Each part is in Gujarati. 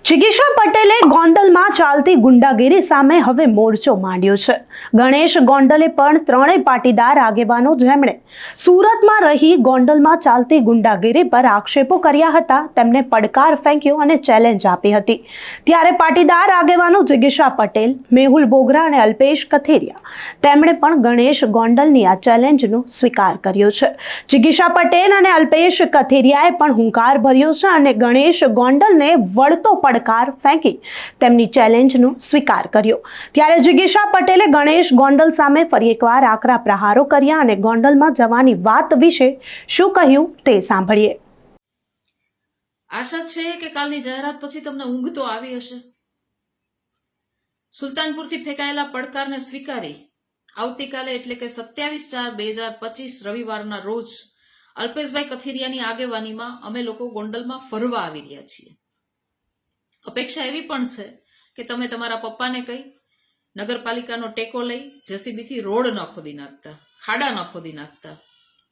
જિગીશા પટેલે ગોંડલમાં ચાલતી ગુંડાગીરી સામે હવે મોરચો માંડ્યો છે। ગણેશ ગોંડલે પણ ત્રણેય પાટીદાર આગેવાનો જેમણે સુરતમાં રહી ગોંડલમાં ચાલતી ગુંડાગીરી પર આક્ષેપો કર્યા હતા તેમને પડકાર ફેંક્યો અને ચેલેન્જ આપી હતી। ત્યારે પાટીદાર આગેવાનો જિગીશા પટેલ, મેહુલ બોગરા અને અલ્પેશ કથિરિયા તેમણે પણ ગણેશ ગોંડલની આ ચેલેન્જનો સ્વીકાર કર્યો છે। જિગીશા પટેલ અને અલ્પેશ કથિરિયાએ પણ હુંકાર ભર્યો છે અને ગણેશ ગોંડલને વળતો પડકાર ફેંકી તેમની ચેલેન્જનો સ્વીકાર કર્યો। ત્યારે જિગીશા પટેલે ગણેશ ગોંડલ સામે ફરી એકવાર આકરા પ્રહારો કર્યા અને ગોંડલમાં જવાની વાત વિશે શું કહ્યું તે સાંભળીએ। આશા છે કે કાલની જાહેરાત પછી તમને ઊંઘ તો આવી હશે। સુલતાનપુરથી ફેંકાયેલા પડકારને સ્વીકારી આવતીકાલે એટલે કે 27/4/2025 રવિવારના રોજ અલ્પેશભાઈ કથિરિયાની આગેવાનીમાં અમે લોકો ગોંડલમાં ફરવા આવી રહ્યા છીએ। અપેક્ષા એવી પણ છે કે તમે તમારા પપ્પાને કહી નગરપાલિકાનો ટેકો લઈ જેસીબીથી રોડ ન ખોદી નાખતા, ખાડા ન ખોદી નાખતા,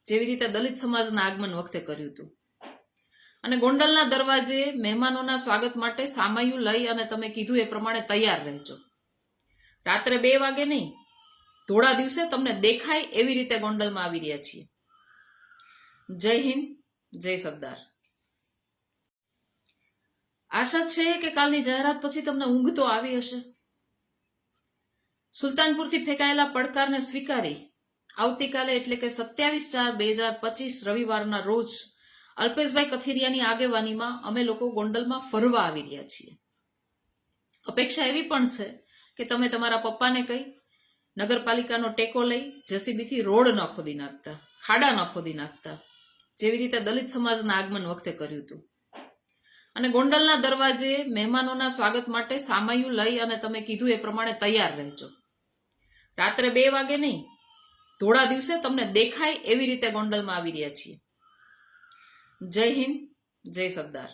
જેવી રીતે દલિત સમાજના આગમન વખતે કર્યું હતું। અને ગોંડલના દરવાજે મહેમાનોના સ્વાગત માટે સામૈયું લઈ અને તમે કીધું એ પ્રમાણે તૈયાર રહેજો। રાત્રે 2 વાગે નહીં, ધોળા દિવસે તમને દેખાય એવી રીતે ગોંડલમાં આવી રહ્યા છીએ। જય હિન્દ, જય સરદાર। આશા છે કે કાલની જાહેરાત પછી તમને ઊંઘ તો આવી હશે। સુલતાનપુરથી ફેંકાયેલા પડકારને સ્વીકારી આવતીકાલે એટલે કે 27/4/2025 રવિવારના રોજ અલ્પેશભાઈ કથિરિયાની આગેવાનીમાં અમે લોકો ગોંડલમાં ફરવા આવી રહ્યા છીએ। અપેક્ષા એવી પણ છે કે તમે તમારા પપ્પાને કહી નગરપાલિકાનો ટેકો લઈ જેસીબીથી રોડ ન ખોદી નાખતા, ખાડા ન ખોદી નાખતા, જેવી રીતે દલિત સમાજના આગમન વખતે કર્યું હતું। અને ગોંડલના દરવાજે મહેમાનોના સ્વાગત માટે સામૈયું લઈ અને તમે કીધું એ પ્રમાણે તૈયાર રહેજો। રાત્રે 2 વાગે નહીં, ધોળા દિવસે તમને દેખાય એવી રીતે ગોંડલમાં આવી રહ્યા છીએ। જય હિન્દ, જય સરદાર।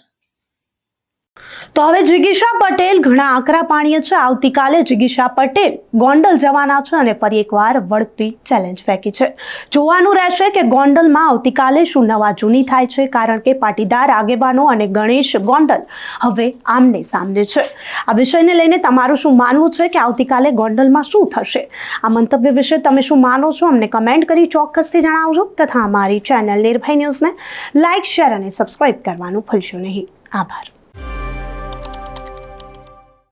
તો હવે જિગીશા પટેલ ઘણા આકરા પાણીએ છે। આવતીકાલે જિગીશા પટેલ ગોંડલ જવાના છે અને ફરી એકવાર વળતી ચેલેન્જ ફેંકી છે। જોવાનું રહેશે કે ગોંડલમાં આવતીકાલે શું નવા જૂની થાય છે, કારણ કે પાટીદાર આગેવાનો અને ગણેશ ગોંડલ હવે આમને સામને છે। આ વિષયને લઈને તમારું શું માનવું છે કે આવતીકાલે ગોંડલમાં શું થશે? આ મંતવ્ય વિશે તમે શું માનો છો અમને કમેન્ટ કરી ચોક્કસથી જણાવજો તથા અમારી ચેનલ નિર્ભય ન્યૂઝને લાઇક, શેર અને સબસ્ક્રાઇબ કરવાનું ભૂલશો નહીં। આભાર।